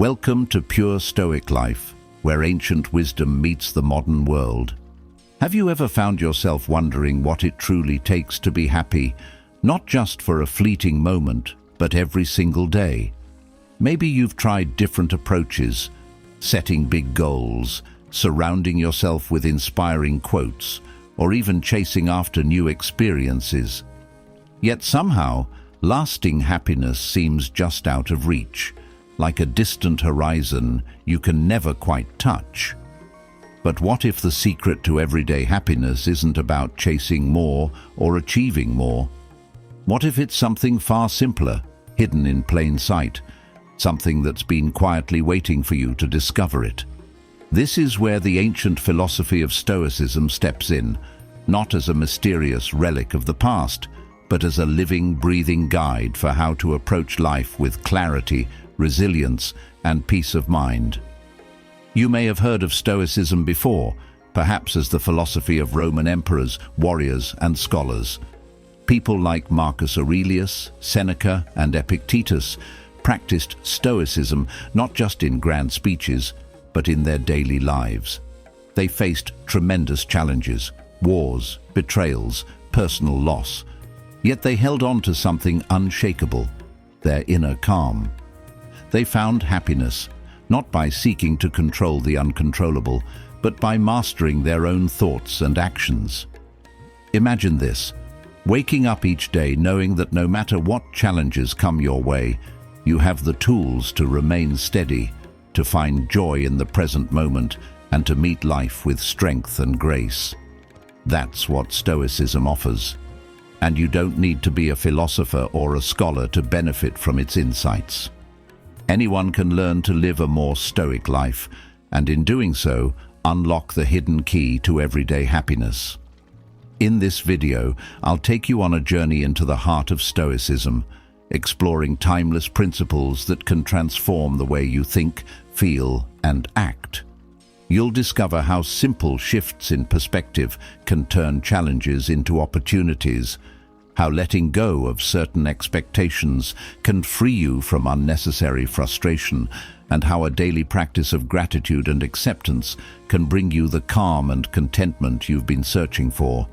Welcome to Pure Stoic Life, where ancient wisdom meets the modern world. Have you ever found yourself wondering what it truly takes to be happy, not just for a fleeting moment, but every single day? Maybe you've tried different approaches, setting big goals, surrounding yourself with inspiring quotes, or even chasing after new experiences. Yet somehow, lasting happiness seems just out of reach, like a distant horizon you can never quite touch. But what if the secret to everyday happiness isn't about chasing more or achieving more? What if it's something far simpler, hidden in plain sight, something that's been quietly waiting for you to discover it? This is where the ancient philosophy of Stoicism steps in, not as a mysterious relic of the past, but as a living, breathing guide for how to approach life with clarity, resilience, and peace of mind. You may have heard of Stoicism before, perhaps as the philosophy of Roman emperors, warriors, and scholars. People like Marcus Aurelius, Seneca, and Epictetus practiced Stoicism not just in grand speeches, but in their daily lives. They faced tremendous challenges, wars, betrayals, personal loss, yet they held on to something unshakable, their inner calm. They found happiness, not by seeking to control the uncontrollable, but by mastering their own thoughts and actions. Imagine this, waking up each day knowing that no matter what challenges come your way, you have the tools to remain steady, to find joy in the present moment, and to meet life with strength and grace. That's what Stoicism offers. And you don't need to be a philosopher or a scholar to benefit from its insights. Anyone can learn to live a more stoic life, and in doing so, unlock the hidden key to everyday happiness. In this video, I'll take you on a journey into the heart of Stoicism, exploring timeless principles that can transform the way you think, feel, and act. You'll discover how simple shifts in perspective can turn challenges into opportunities, how letting go of certain expectations can free you from unnecessary frustration, and how a daily practice of gratitude and acceptance can bring you the calm and contentment you've been searching for.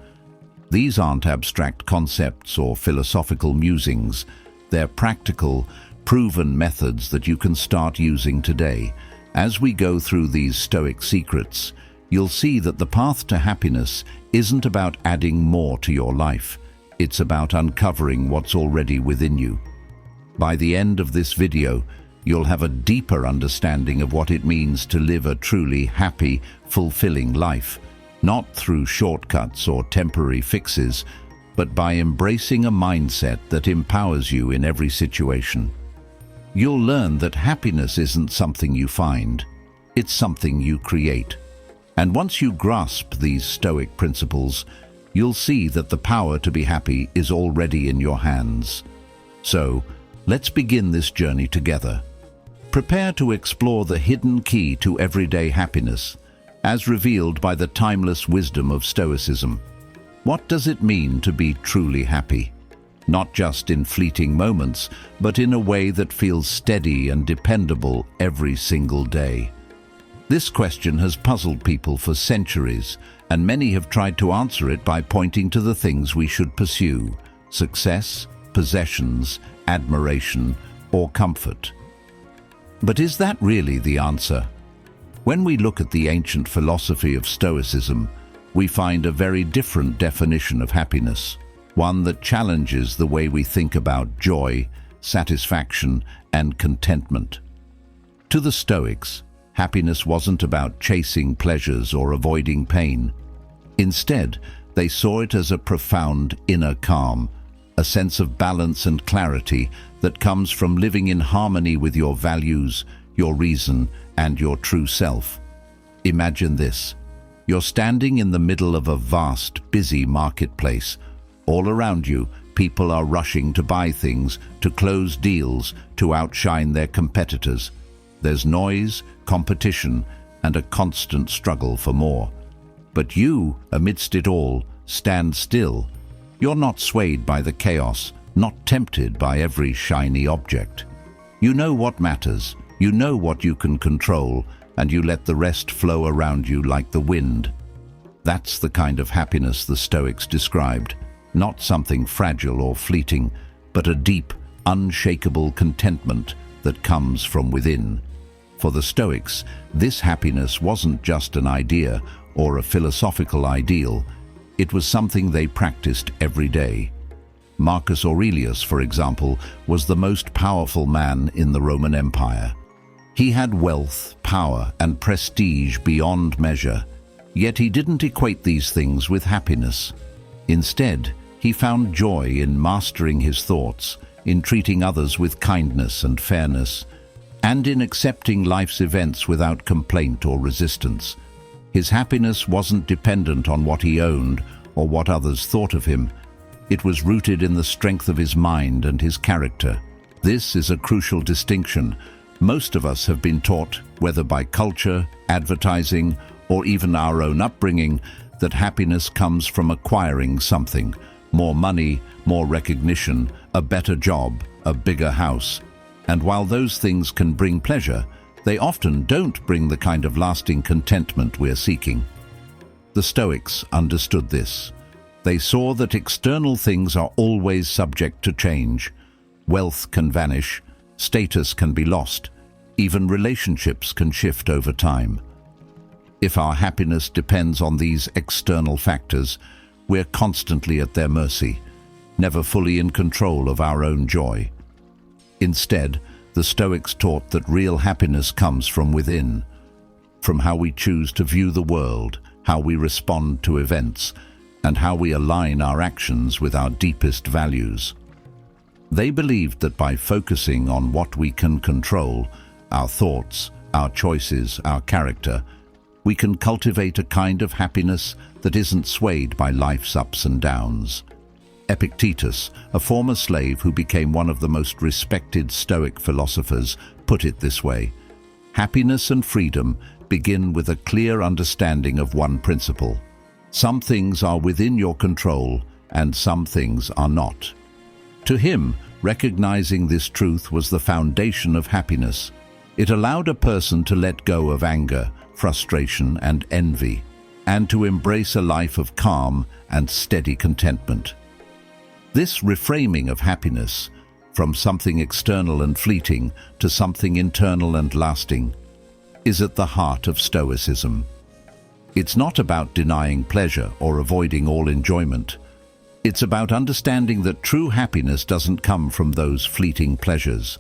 These aren't abstract concepts or philosophical musings. They're practical, proven methods that you can start using today. As we go through these Stoic secrets, you'll see that the path to happiness isn't about adding more to your life. It's about uncovering what's already within you. By the end of this video, you'll have a deeper understanding of what it means to live a truly happy, fulfilling life, not through shortcuts or temporary fixes, but by embracing a mindset that empowers you in every situation. You'll learn that happiness isn't something you find, it's something you create. And once you grasp these Stoic principles, you'll see that the power to be happy is already in your hands. So, let's begin this journey together. Prepare to explore the hidden key to everyday happiness, as revealed by the timeless wisdom of Stoicism. What does it mean to be truly happy? Not just in fleeting moments, but in a way that feels steady and dependable every single day. This question has puzzled people for centuries, and many have tried to answer it by pointing to the things we should pursue: success, possessions, admiration, or comfort. But is that really the answer? When we look at the ancient philosophy of Stoicism, we find a very different definition of happiness, one that challenges the way we think about joy, satisfaction, and contentment. To the Stoics, happiness wasn't about chasing pleasures or avoiding pain. Instead, they saw it as a profound inner calm, a sense of balance and clarity that comes from living in harmony with your values, your reason, and your true self. Imagine this. You're standing in the middle of a vast, busy marketplace. All around you, people are rushing to buy things, to close deals, to outshine their competitors. There's noise, competition, and a constant struggle for more. But you, amidst it all, stand still. You're not swayed by the chaos, not tempted by every shiny object. You know what matters: You know what you can control, and you let the rest flow around you like the wind. That's the kind of happiness the Stoics described, not something fragile or fleeting, but a deep, unshakable contentment that comes from within. For the Stoics, this happiness wasn't just an idea or a philosophical ideal, it was something they practiced every day. Marcus Aurelius, for example, was the most powerful man in the Roman Empire. He had wealth, power, and prestige beyond measure, yet he didn't equate these things with happiness. Instead, he found joy in mastering his thoughts, in treating others with kindness and fairness, and in accepting life's events without complaint or resistance. His happiness wasn't dependent on what he owned or what others thought of him. It was rooted in the strength of his mind and his character. This is a crucial distinction. Most of us have been taught, whether by culture, advertising, or even our own upbringing, that happiness comes from acquiring something: more money, more recognition, a better job, a bigger house. And while those things can bring pleasure, they often don't bring the kind of lasting contentment we're seeking. The Stoics understood this. They saw that external things are always subject to change. Wealth can vanish, status can be lost, even relationships can shift over time. If our happiness depends on these external factors, we're constantly at their mercy, never fully in control of our own joy. Instead, the Stoics taught that real happiness comes from within, from how we choose to view the world, how we respond to events, and how we align our actions with our deepest values. They believed that by focusing on what we can control, our thoughts, our choices, our character, we can cultivate a kind of happiness that isn't swayed by life's ups and downs. Epictetus, a former slave who became one of the most respected Stoic philosophers, put it this way: happiness and freedom begin with a clear understanding of one principle. Some things are within your control, and some things are not. To him, recognizing this truth was the foundation of happiness. It allowed a person to let go of anger, frustration, and envy, and to embrace a life of calm and steady contentment. This reframing of happiness, from something external and fleeting to something internal and lasting, is at the heart of Stoicism. It's not about denying pleasure or avoiding all enjoyment. It's about understanding that true happiness doesn't come from those fleeting pleasures.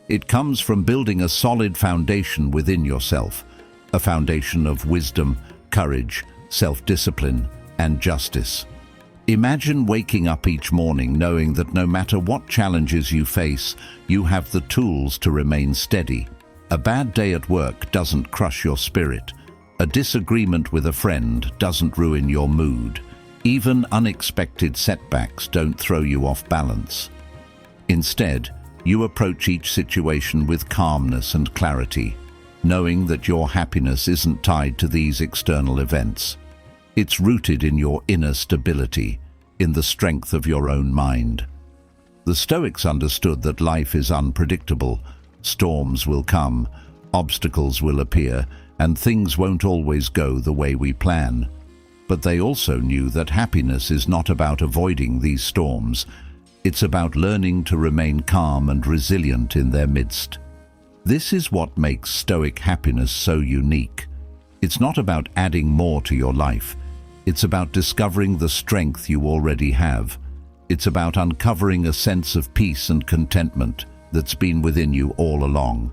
It comes from building a solid foundation within yourself, a foundation of wisdom, courage, self-discipline, and justice. Imagine waking up each morning knowing that no matter what challenges you face, you have the tools to remain steady. A bad day at work doesn't crush your spirit. A disagreement with a friend doesn't ruin your mood. Even unexpected setbacks don't throw you off balance. Instead, you approach each situation with calmness and clarity, knowing that your happiness isn't tied to these external events. It's rooted in your inner stability, in the strength of your own mind. The Stoics understood that life is unpredictable. Storms will come, obstacles will appear, and things won't always go the way we plan. But they also knew that happiness is not about avoiding these storms. It's about learning to remain calm and resilient in their midst. This is what makes Stoic happiness so unique. It's not about adding more to your life. It's about discovering the strength you already have. It's about uncovering a sense of peace and contentment that's been within you all along.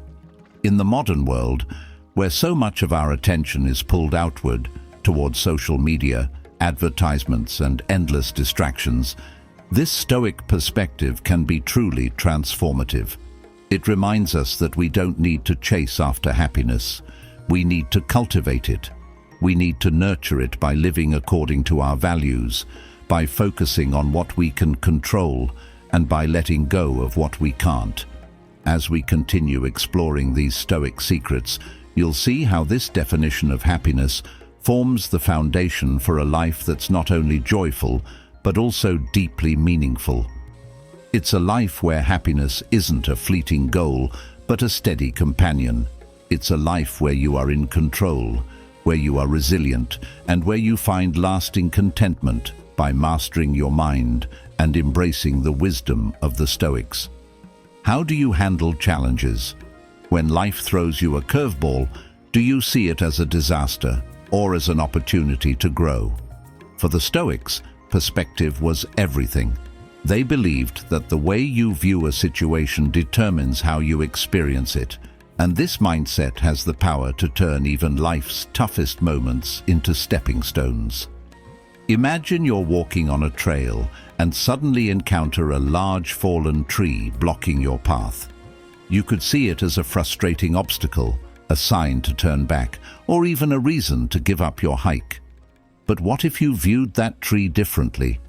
In the modern world, where so much of our attention is pulled outward, towards social media, advertisements, and endless distractions, this Stoic perspective can be truly transformative. It reminds us that we don't need to chase after happiness. We need to cultivate it. We need to nurture it by living according to our values, by focusing on what we can control, and by letting go of what we can't. As we continue exploring these Stoic secrets, you'll see how this definition of happiness forms the foundation for a life that's not only joyful, but also deeply meaningful. It's a life where happiness isn't a fleeting goal, but a steady companion. It's a life where you are in control, where you are resilient, and where you find lasting contentment by mastering your mind and embracing the wisdom of the Stoics. How do you handle challenges? When life throws you a curveball, do you see it as a disaster or as an opportunity to grow? For the Stoics, perspective was everything. They believed that the way you view a situation determines how you experience it, and this mindset has the power to turn even life's toughest moments into stepping stones. Imagine you're walking on a trail and suddenly encounter a large fallen tree blocking your path. You could see it as a frustrating obstacle, a sign to turn back, or even a reason to give up your hike. But what if you viewed that tree differently?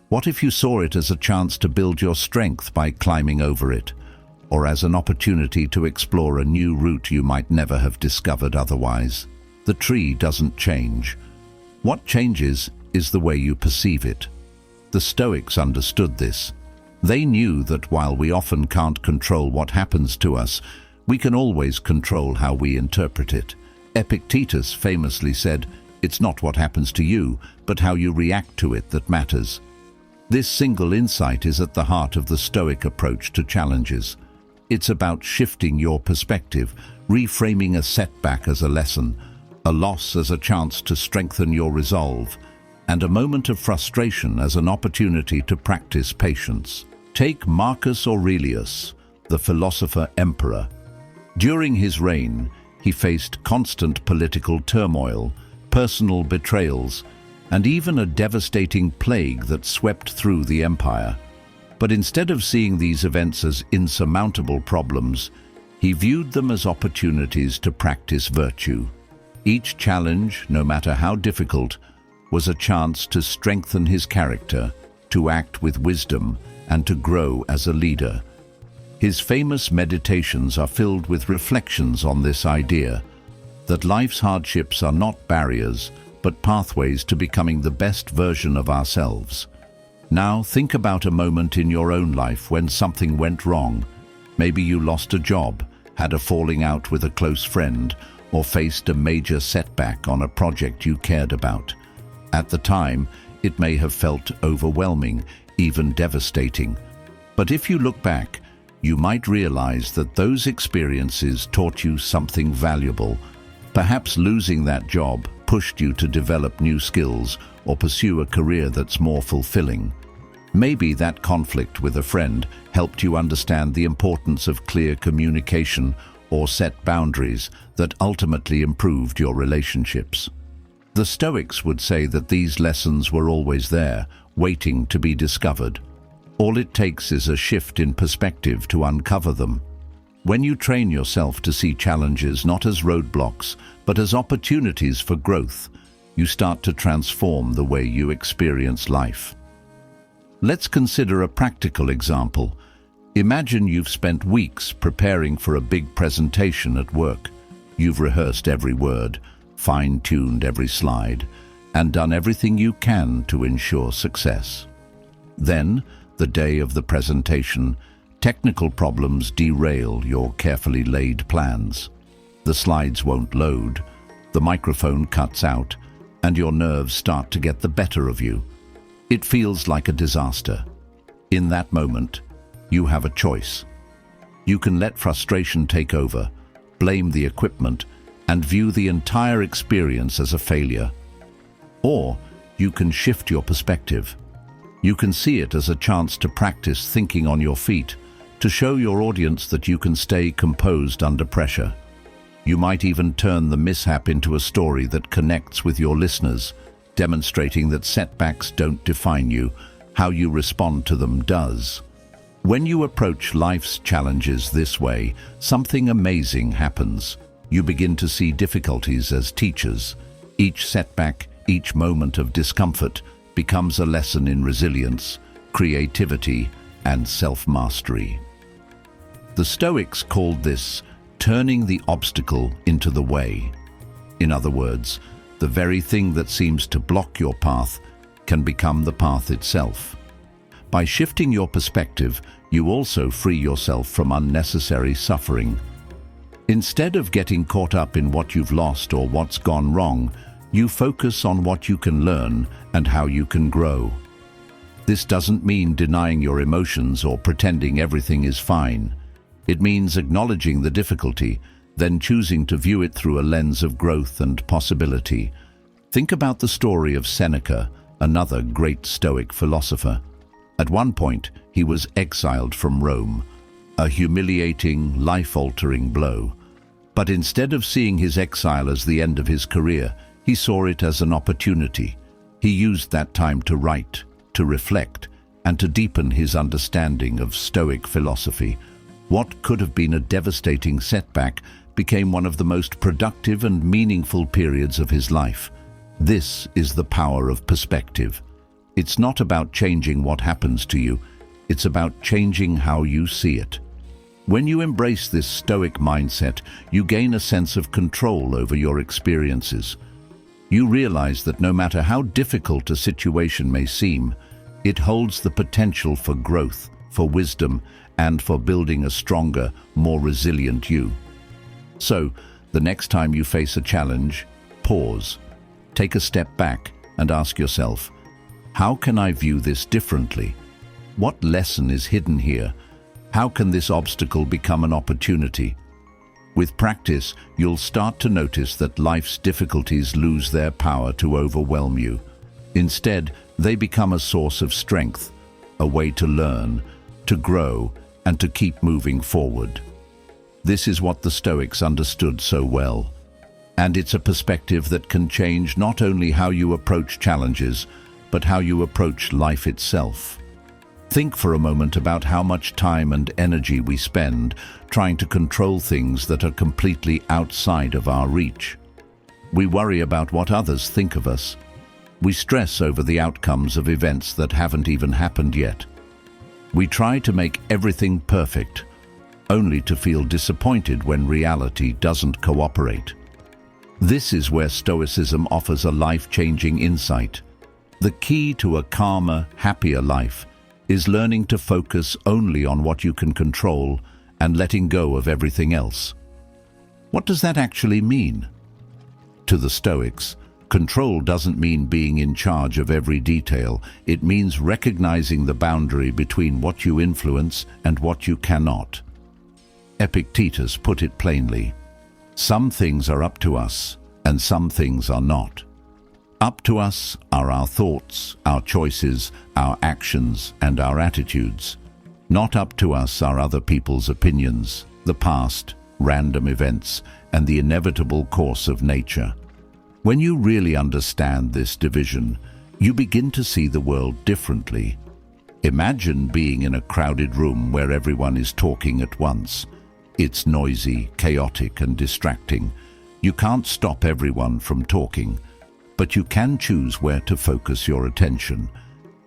What if you saw it as a chance to build your strength by climbing over it, or as an opportunity to explore a new route you might never have discovered otherwise? The tree doesn't change. What changes is the way you perceive it. The Stoics understood this. They knew that while we often can't control what happens to us, we can always control how we interpret it. Epictetus famously said, "It's not what happens to you, but how you react to it that matters." This single insight is at the heart of the Stoic approach to challenges. It's about shifting your perspective, reframing a setback as a lesson, a loss as a chance to strengthen your resolve, and a moment of frustration as an opportunity to practice patience. Take Marcus Aurelius, the philosopher emperor. During his reign, he faced constant political turmoil, personal betrayals, and even a devastating plague that swept through the empire. But instead of seeing these events as insurmountable problems, he viewed them as opportunities to practice virtue. Each challenge, no matter how difficult, was a chance to strengthen his character, to act with wisdom, and to grow as a leader. His famous meditations are filled with reflections on this idea, that life's hardships are not barriers, but pathways to becoming the best version of ourselves. Now think about a moment in your own life when something went wrong. Maybe you lost a job, had a falling out with a close friend, or faced a major setback on a project you cared about. At the time, it may have felt overwhelming, even devastating. But if you look back, you might realize that those experiences taught you something valuable. Perhaps losing that job pushed you to develop new skills or pursue a career that's more fulfilling. Maybe that conflict with a friend helped you understand the importance of clear communication or set boundaries that ultimately improved your relationships. The Stoics would say that these lessons were always there, waiting to be discovered. All it takes is a shift in perspective to uncover them. When you train yourself to see challenges not as roadblocks, but as opportunities for growth, you start to transform the way you experience life. Let's consider a practical example. Imagine you've spent weeks preparing for a big presentation at work. You've rehearsed every word, fine-tuned every slide, and done everything you can to ensure success. Then, the day of the presentation, technical problems derail your carefully laid plans. The slides won't load, the microphone cuts out, and your nerves start to get the better of you. It feels like a disaster. In that moment, you have a choice. You can let frustration take over, blame the equipment, and view the entire experience as a failure. Or you can shift your perspective. You can see it as a chance to practice thinking on your feet, to show your audience that you can stay composed under pressure. You might even turn the mishap into a story that connects with your listeners, demonstrating that setbacks don't define you, how you respond to them does. When you approach life's challenges this way, something amazing happens. You begin to see difficulties as teachers. Each setback, each moment of discomfort becomes a lesson in resilience, creativity, and self-mastery. The Stoics called this turning the obstacle into the way. In other words, the very thing that seems to block your path can become the path itself. By shifting your perspective, you also free yourself from unnecessary suffering. Instead of getting caught up in what you've lost or what's gone wrong, you focus on what you can learn and how you can grow. This doesn't mean denying your emotions or pretending everything is fine. It means acknowledging the difficulty, then choosing to view it through a lens of growth and possibility. Think about the story of Seneca, another great Stoic philosopher. At one point, he was exiled from Rome, a humiliating, life-altering blow. But instead of seeing his exile as the end of his career, he saw it as an opportunity. He used that time to write, to reflect, and to deepen his understanding of Stoic philosophy. What could have been a devastating setback became one of the most productive and meaningful periods of his life. This is the power of perspective. It's not about changing what happens to you, it's about changing how you see it. When you embrace this Stoic mindset, you gain a sense of control over your experiences. You realize that no matter how difficult a situation may seem, it holds the potential for growth, for wisdom, and for building a stronger, more resilient you. So, the next time you face a challenge, pause, take a step back, and ask yourself, how can I view this differently? What lesson is hidden here? How can this obstacle become an opportunity? With practice, you'll start to notice that life's difficulties lose their power to overwhelm you. Instead, they become a source of strength, a way to learn, to grow, and to keep moving forward. This is what the Stoics understood so well. And it's a perspective that can change not only how you approach challenges, but how you approach life itself. Think for a moment about how much time and energy we spend trying to control things that are completely outside of our reach. We worry about what others think of us. We stress over the outcomes of events that haven't even happened yet. We try to make everything perfect, only to feel disappointed when reality doesn't cooperate. This is where Stoicism offers a life-changing insight. The key to a calmer, happier life is learning to focus only on what you can control and letting go of everything else. What does that actually mean? To the Stoics, control doesn't mean being in charge of every detail. It means recognizing the boundary between what you influence and what you cannot. Epictetus put it plainly, some things are up to us, and some things are not. Up to us are our thoughts, our choices, our actions, and our attitudes. Not up to us are other people's opinions, the past, random events, and the inevitable course of nature. When you really understand this division, you begin to see the world differently. Imagine being in a crowded room where everyone is talking at once. It's noisy, chaotic, and distracting. You can't stop everyone from talking, but you can choose where to focus your attention.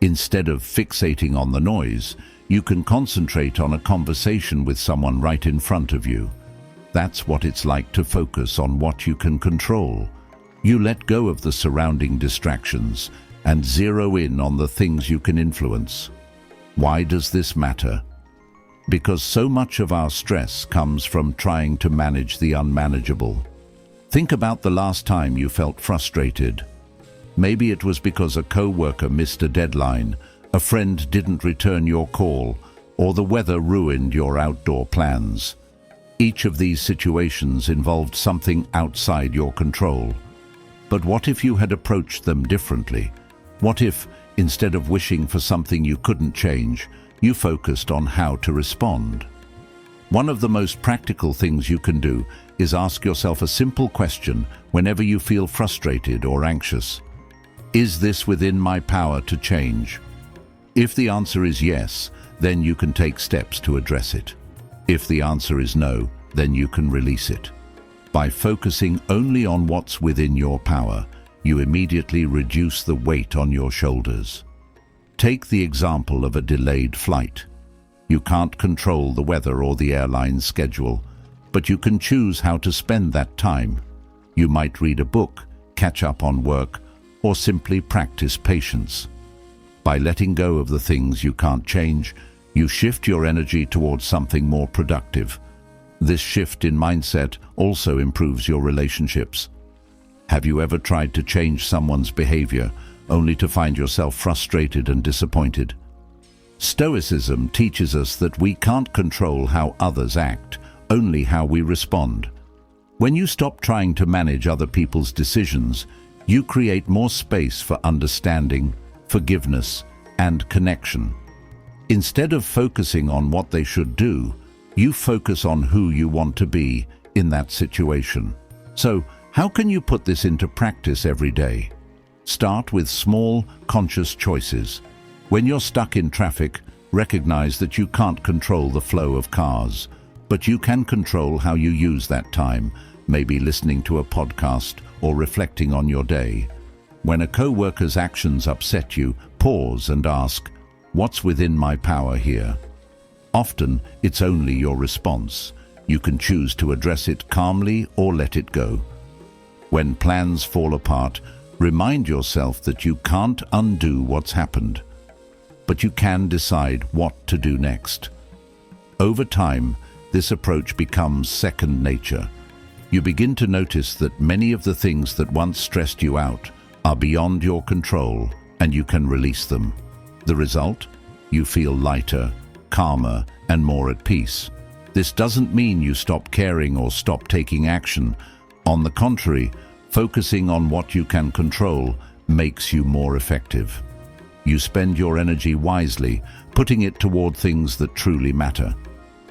Instead of fixating on the noise, you can concentrate on a conversation with someone right in front of you. That's what it's like to focus on what you can control. You let go of the surrounding distractions and zero in on the things you can influence. Why does this matter? Because so much of our stress comes from trying to manage the unmanageable. Think about the last time you felt frustrated. Maybe it was because a co-worker missed a deadline, a friend didn't return your call, or the weather ruined your outdoor plans. Each of these situations involved something outside your control. But what if you had approached them differently? What if, instead of wishing for something you couldn't change, you focused on how to respond? One of the most practical things you can do is ask yourself a simple question whenever you feel frustrated or anxious. Is this within my power to change? If the answer is yes, then you can take steps to address it. If the answer is no, then you can release it. By focusing only on what's within your power, you immediately reduce the weight on your shoulders. Take the example of a delayed flight. You can't control the weather or the airline's schedule, but you can choose how to spend that time. You might read a book, catch up on work, or simply practice patience. By letting go of the things you can't change, you shift your energy towards something more productive. This shift in mindset also improves your relationships. Have you ever tried to change someone's behavior only to find yourself frustrated and disappointed? Stoicism teaches us that we can't control how others act, only how we respond. When you stop trying to manage other people's decisions, you create more space for understanding, forgiveness, and connection. Instead of focusing on what they should do, you focus on who you want to be in that situation. So, how can you put this into practice every day? Start with small, conscious choices. When you're stuck in traffic, recognize that you can't control the flow of cars, but you can control how you use that time, maybe listening to a podcast or reflecting on your day. When a co-worker's actions upset you, pause and ask, "What's within my power here?" Often, it's only your response. You can choose to address it calmly or let it go. When plans fall apart, remind yourself that you can't undo what's happened, but you can decide what to do next. Over time, this approach becomes second nature. You begin to notice that many of the things that once stressed you out are beyond your control, and you can release them. The result? You feel lighter, calmer, and more at peace. This doesn't mean you stop caring or stop taking action. On the contrary, focusing on what you can control makes you more effective. You spend your energy wisely, putting it toward things that truly matter.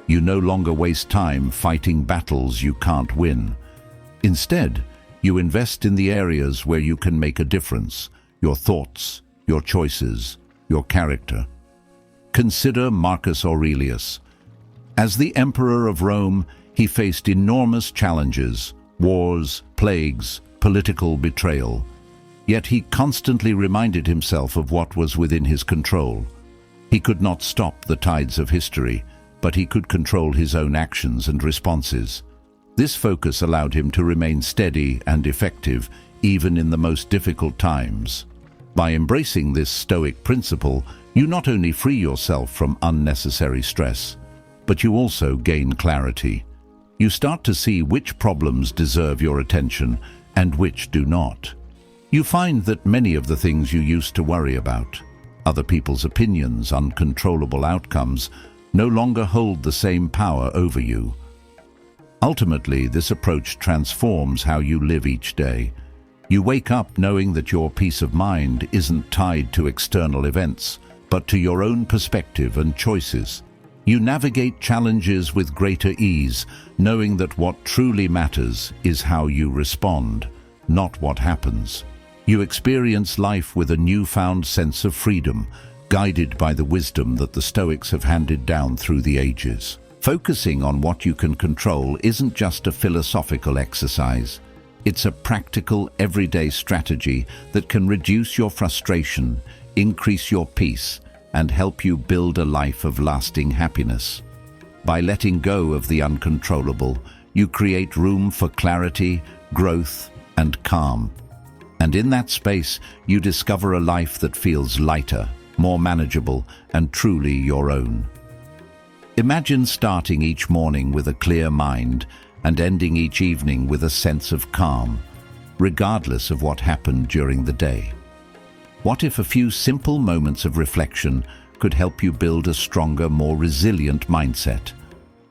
You no longer waste time fighting battles you can't win. Instead, you invest in the areas where you can make a difference: your thoughts, your choices, your character. Consider Marcus Aurelius. As the Emperor of Rome, he faced enormous challenges: wars, plagues, political betrayal. Yet he constantly reminded himself of what was within his control. He could not stop the tides of history, but he could control his own actions and responses. This focus allowed him to remain steady and effective, even in the most difficult times. By embracing this Stoic principle, you not only free yourself from unnecessary stress, but you also gain clarity. You start to see which problems deserve your attention and which do not. You find that many of the things you used to worry about, other people's opinions, uncontrollable outcomes, no longer hold the same power over you. Ultimately, this approach transforms how you live each day. You wake up knowing that your peace of mind isn't tied to external events, but to your own perspective and choices. You navigate challenges with greater ease, knowing that what truly matters is how you respond, not what happens. You experience life with a newfound sense of freedom, guided by the wisdom that the Stoics have handed down through the ages. Focusing on what you can control isn't just a philosophical exercise. It's a practical, everyday strategy that can reduce your frustration, increase your peace, and help you build a life of lasting happiness. By letting go of the uncontrollable, you create room for clarity, growth, and calm. And in that space, you discover a life that feels lighter, more manageable, and truly your own. Imagine starting each morning with a clear mind and ending each evening with a sense of calm, regardless of what happened during the day. What if a few simple moments of reflection could help you build a stronger, more resilient mindset?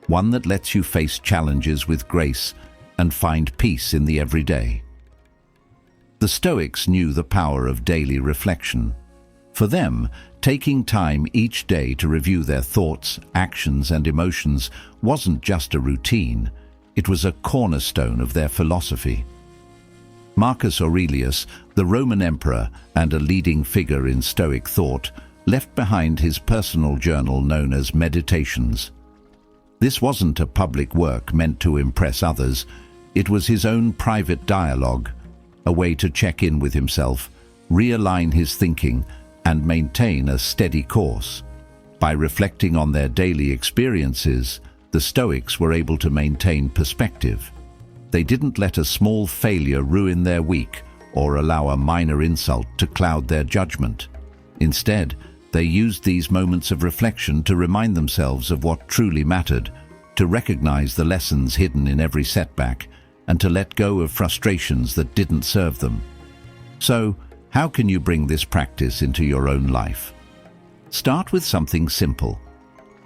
One that lets you face challenges with grace and find peace in the everyday. The Stoics knew the power of daily reflection. For them, taking time each day to review their thoughts, actions, and emotions wasn't just a routine, it was a cornerstone of their philosophy. Marcus Aurelius, the Roman emperor and a leading figure in Stoic thought, left behind his personal journal known as Meditations. This wasn't a public work meant to impress others, it was his own private dialogue, a way to check in with himself, realign his thinking, and maintain a steady course. By reflecting on their daily experiences, the Stoics were able to maintain perspective. They didn't let a small failure ruin their week or allow a minor insult to cloud their judgment. Instead, they used these moments of reflection to remind themselves of what truly mattered, to recognize the lessons hidden in every setback, and to let go of frustrations that didn't serve them. So, how can you bring this practice into your own life? Start with something simple.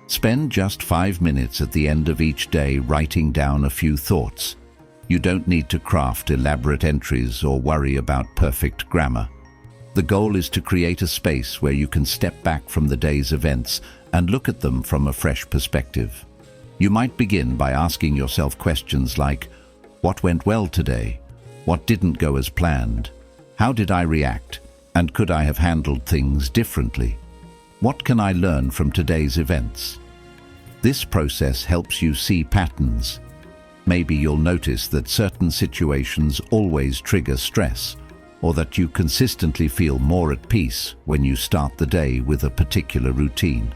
Spend just 5 minutes at the end of each day writing down a few thoughts. You don't need to craft elaborate entries or worry about perfect grammar. The goal is to create a space where you can step back from the day's events and look at them from a fresh perspective. You might begin by asking yourself questions like, what went well today? What didn't go as planned? How did I react? And could I have handled things differently? What can I learn from today's events? This process helps you see patterns. Maybe you'll notice that certain situations always trigger stress, or that you consistently feel more at peace when you start the day with a particular routine.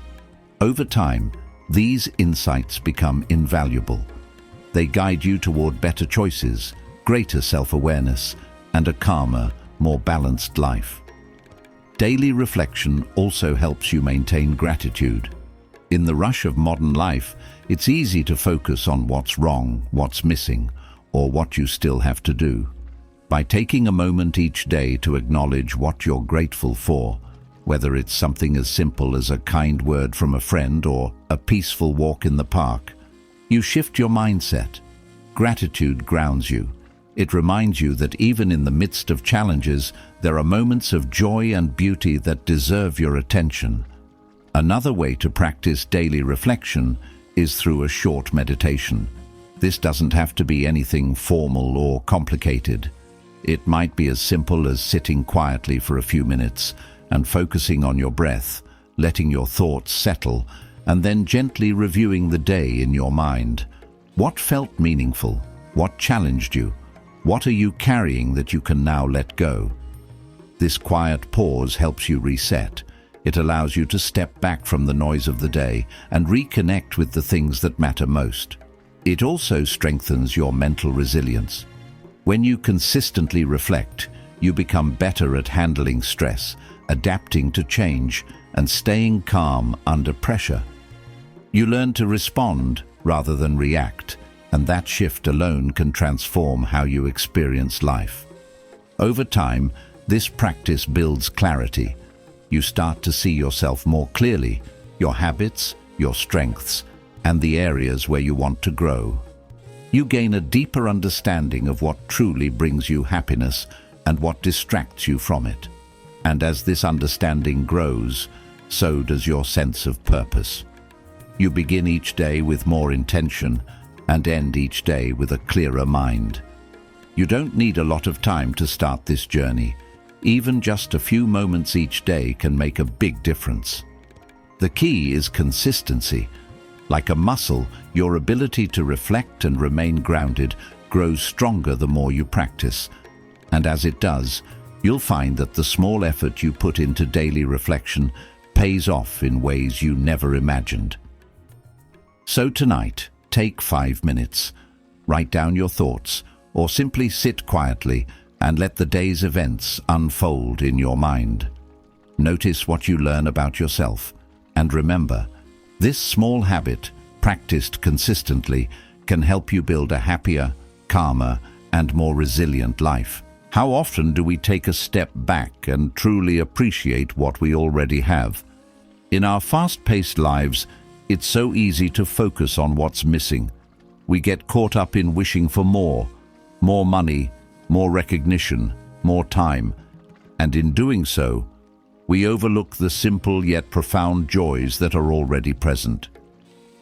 Over time, these insights become invaluable. They guide you toward better choices, greater self-awareness, and a calmer, more balanced life. Daily reflection also helps you maintain gratitude. In the rush of modern life, it's easy to focus on what's wrong, what's missing, or what you still have to do. By taking a moment each day to acknowledge what you're grateful for, whether it's something as simple as a kind word from a friend or a peaceful walk in the park, you shift your mindset. Gratitude grounds you. It reminds you that even in the midst of challenges, there are moments of joy and beauty that deserve your attention. Another way to practice daily reflection is through a short meditation. This doesn't have to be anything formal or complicated. It might be as simple as sitting quietly for a few minutes and focusing on your breath, letting your thoughts settle, and then gently reviewing the day in your mind. What felt meaningful? What challenged you? What are you carrying that you can now let go? This quiet pause helps you reset. It allows you to step back from the noise of the day and reconnect with the things that matter most. It also strengthens your mental resilience. When you consistently reflect, you become better at handling stress, adapting to change, and staying calm under pressure. You learn to respond rather than react, and that shift alone can transform how you experience life. Over time, this practice builds clarity. You start to see yourself more clearly, your habits, your strengths, and the areas where you want to grow. You gain a deeper understanding of what truly brings you happiness and what distracts you from it. And as this understanding grows, so does your sense of purpose. You begin each day with more intention and end each day with a clearer mind. You don't need a lot of time to start this journey. Even just a few moments each day can make a big difference. The key is consistency. Like a muscle, your ability to reflect and remain grounded grows stronger the more you practice. And as it does, you'll find that the small effort you put into daily reflection pays off in ways you never imagined. So tonight, take 5 minutes. Write down your thoughts, or simply sit quietly and let the day's events unfold in your mind. Notice what you learn about yourself, and remember, this small habit, practiced consistently, can help you build a happier, calmer, and more resilient life. How often do we take a step back and truly appreciate what we already have? In our fast-paced lives, it's so easy to focus on what's missing. We get caught up in wishing for more money, more recognition, more time, and in doing so, we overlook the simple yet profound joys that are already present.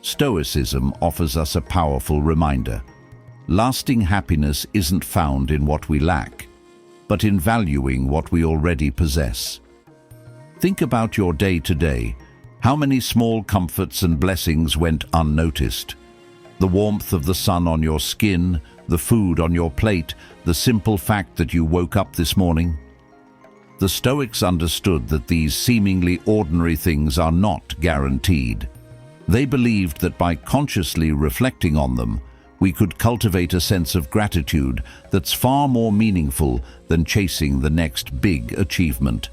Stoicism offers us a powerful reminder. Lasting happiness isn't found in what we lack, but in valuing what we already possess. Think about your day today. How many small comforts and blessings went unnoticed? The warmth of the sun on your skin, the food on your plate, the simple fact that you woke up this morning. The Stoics understood that these seemingly ordinary things are not guaranteed. They believed that by consciously reflecting on them, we could cultivate a sense of gratitude that's far more meaningful than chasing the next big achievement.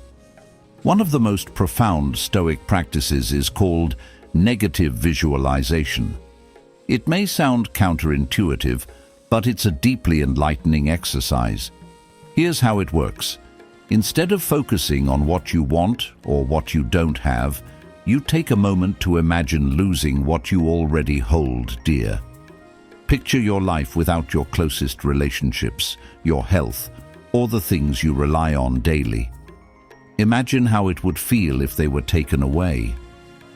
One of the most profound Stoic practices is called negative visualization. It may sound counterintuitive, but it's a deeply enlightening exercise. Here's how it works. Instead of focusing on what you want or what you don't have, you take a moment to imagine losing what you already hold dear. Picture your life without your closest relationships, your health, or the things you rely on daily. Imagine how it would feel if they were taken away.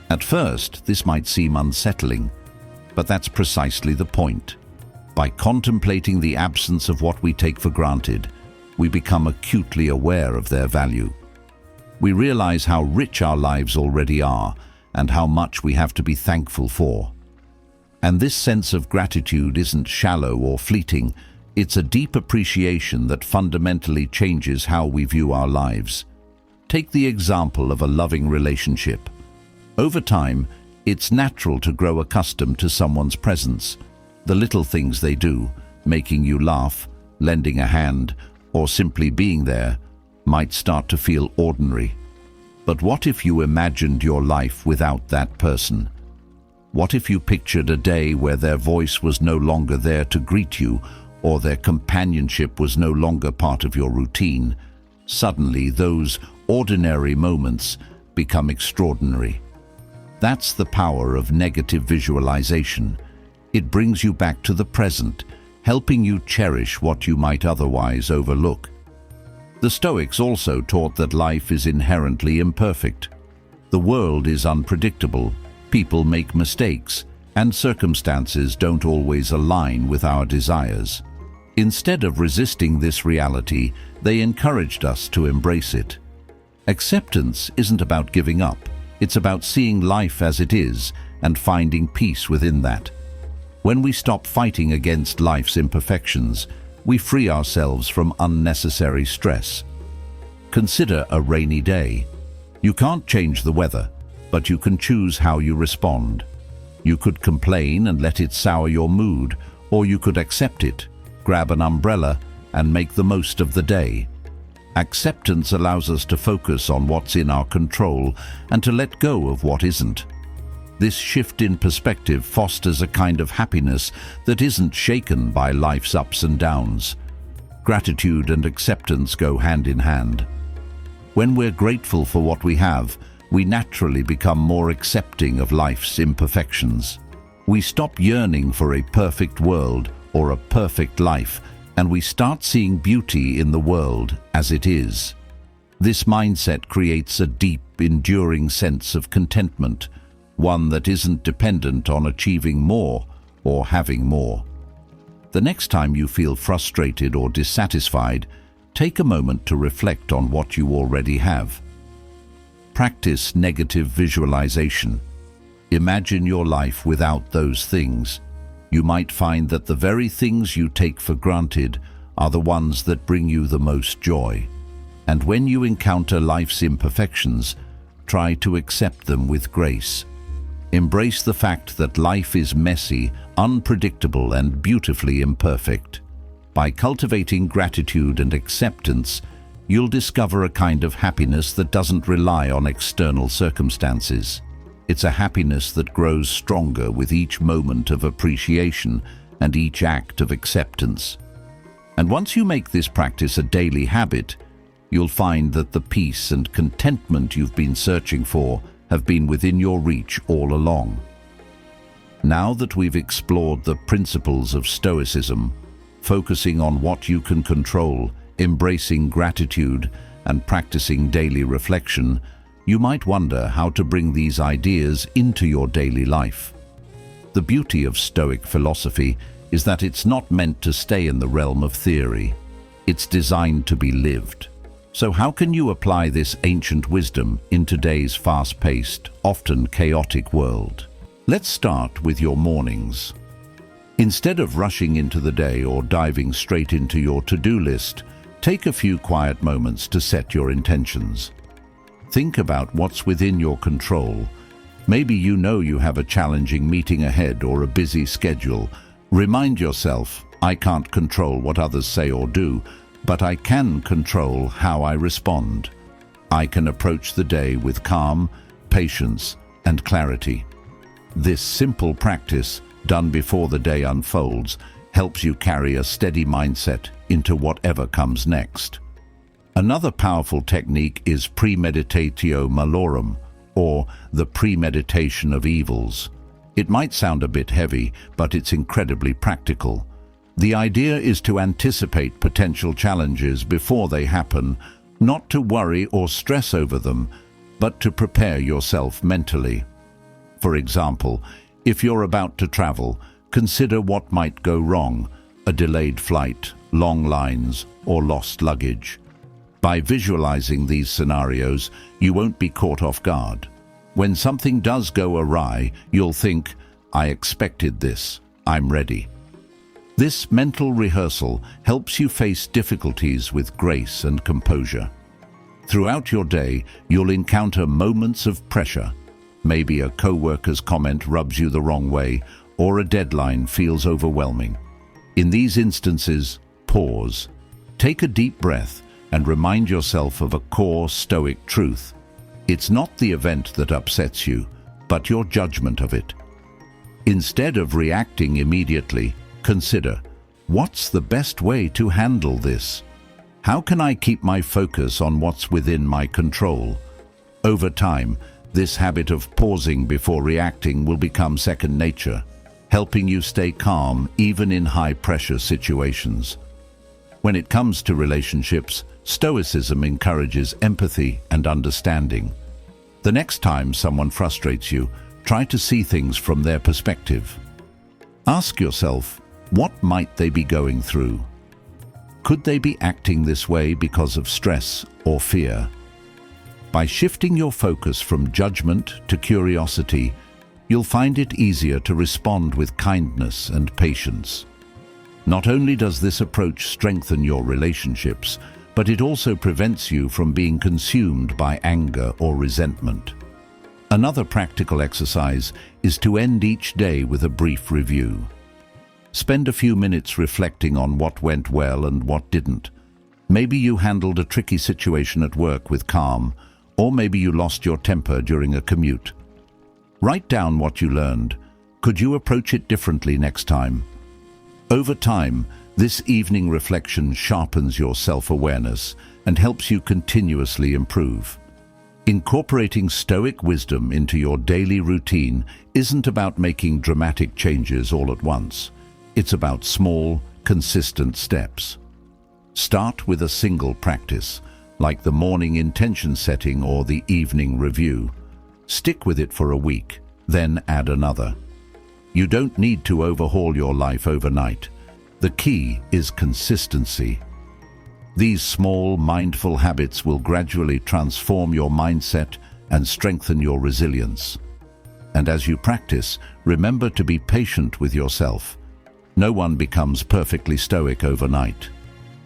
At first, this might seem unsettling, but that's precisely the point. By contemplating the absence of what we take for granted, we become acutely aware of their value. We realize how rich our lives already are and how much we have to be thankful for. And this sense of gratitude isn't shallow or fleeting, it's a deep appreciation that fundamentally changes how we view our lives. Take the example of a loving relationship. Over time, it's natural to grow accustomed to someone's presence. The little things they do, making you laugh, lending a hand, or simply being there, might start to feel ordinary. But what if you imagined your life without that person? What if you pictured a day where their voice was no longer there to greet you, or their companionship was no longer part of your routine? Suddenly, those ordinary moments become extraordinary. That's the power of negative visualization. It brings you back to the present, helping you cherish what you might otherwise overlook. The Stoics also taught that life is inherently imperfect. The world is unpredictable, people make mistakes, and circumstances don't always align with our desires. Instead of resisting this reality, they encouraged us to embrace it. Acceptance isn't about giving up. It's about seeing life as it is and finding peace within that. When we stop fighting against life's imperfections, we free ourselves from unnecessary stress. Consider a rainy day. You can't change the weather, but you can choose how you respond. You could complain and let it sour your mood, or you could accept it, grab an umbrella, and make the most of the day. Acceptance allows us to focus on what's in our control and to let go of what isn't. This shift in perspective fosters a kind of happiness that isn't shaken by life's ups and downs. Gratitude and acceptance go hand in hand. When we're grateful for what we have, we naturally become more accepting of life's imperfections. We stop yearning for a perfect world or a perfect life, and we start seeing beauty in the world as it is. This mindset creates a deep, enduring sense of contentment, one that isn't dependent on achieving more or having more. The next time you feel frustrated or dissatisfied, take a moment to reflect on what you already have. Practice negative visualization. Imagine your life without those things. You might find that the very things you take for granted are the ones that bring you the most joy. And when you encounter life's imperfections, try to accept them with grace. Embrace the fact that life is messy, unpredictable, and beautifully imperfect. By cultivating gratitude and acceptance, you'll discover a kind of happiness that doesn't rely on external circumstances. It's a happiness that grows stronger with each moment of appreciation and each act of acceptance. And once you make this practice a daily habit, you'll find that the peace and contentment you've been searching for have been within your reach all along. Now that we've explored the principles of Stoicism, focusing on what you can control, embracing gratitude, and practicing daily reflection, you might wonder how to bring these ideas into your daily life. The beauty of Stoic philosophy is that it's not meant to stay in the realm of theory. It's designed to be lived. So how can you apply this ancient wisdom in today's fast-paced, often chaotic world? Let's start with your mornings. Instead of rushing into the day or diving straight into your to-do list, take a few quiet moments to set your intentions. Think about what's within your control. Maybe you know you have a challenging meeting ahead or a busy schedule. Remind yourself, I can't control what others say or do, but I can control how I respond. I can approach the day with calm, patience, and clarity. This simple practice done before the day unfolds, helps you carry a steady mindset into whatever comes next. Another powerful technique is premeditatio malorum, or the premeditation of evils. It might sound a bit heavy, but it's incredibly practical. The idea is to anticipate potential challenges before they happen, not to worry or stress over them, but to prepare yourself mentally. For example, if you're about to travel, consider what might go wrong: a delayed flight, long lines, or lost luggage. By visualizing these scenarios, you won't be caught off guard. When something does go awry, you'll think, "I expected this, I'm ready." This mental rehearsal helps you face difficulties with grace and composure. Throughout your day, you'll encounter moments of pressure. Maybe a coworker's comment rubs you the wrong way, or a deadline feels overwhelming. In these instances, pause. Take a deep breath and remind yourself of a core Stoic truth. It's not the event that upsets you, but your judgment of it. Instead of reacting immediately, consider, what's the best way to handle this? How can I keep my focus on what's within my control? Over time, this habit of pausing before reacting will become second nature, helping you stay calm even in high-pressure situations. When it comes to relationships, Stoicism encourages empathy and understanding. The next time someone frustrates you, try to see things from their perspective. Ask yourself, what might they be going through? Could they be acting this way because of stress or fear? By shifting your focus from judgment to curiosity, you'll find it easier to respond with kindness and patience. Not only does this approach strengthen your relationships, but it also prevents you from being consumed by anger or resentment. Another practical exercise is to end each day with a brief review. Spend a few minutes reflecting on what went well and what didn't. Maybe you handled a tricky situation at work with calm, or maybe you lost your temper during a commute. Write down what you learned. Could you approach it differently next time? Over time, this evening reflection sharpens your self-awareness and helps you continuously improve. Incorporating Stoic wisdom into your daily routine isn't about making dramatic changes all at once. It's about small, consistent steps. Start with a single practice, like the morning intention setting or the evening review. Stick with it for a week, then add another. You don't need to overhaul your life overnight. The key is consistency. These small, mindful habits will gradually transform your mindset and strengthen your resilience. And as you practice, remember to be patient with yourself. No one becomes perfectly stoic overnight.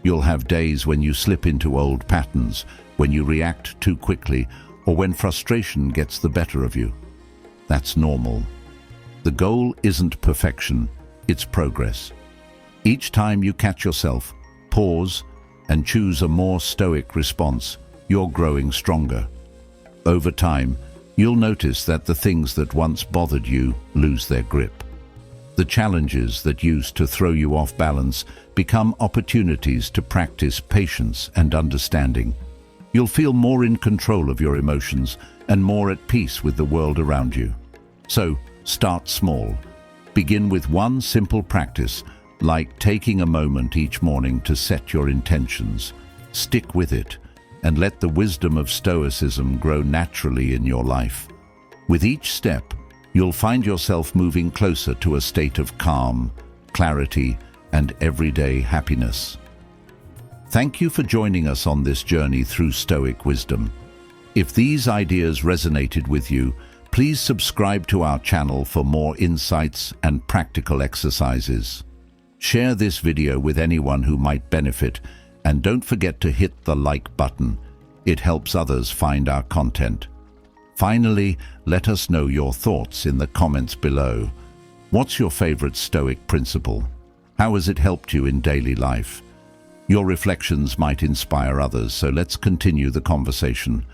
You'll have days when you slip into old patterns, when you react too quickly, or when frustration gets the better of you. That's normal. The goal isn't perfection, it's progress. Each time you catch yourself, pause, and choose a more stoic response, you're growing stronger. Over time, you'll notice that the things that once bothered you lose their grip. The challenges that used to throw you off balance become opportunities to practice patience and understanding. You'll feel more in control of your emotions and more at peace with the world around you. So, start small. Begin with one simple practice, like taking a moment each morning to set your intentions. Stick with it and let the wisdom of Stoicism grow naturally in your life. With each step, you'll find yourself moving closer to a state of calm, clarity, and everyday happiness. Thank you for joining us on this journey through Stoic wisdom. If these ideas resonated with you, please subscribe to our channel for more insights and practical exercises. Share this video with anyone who might benefit, and don't forget to hit the like button. It helps others find our content. Finally, let us know your thoughts in the comments below. What's your favorite Stoic principle? How has it helped you in daily life? Your reflections might inspire others, so let's continue the conversation.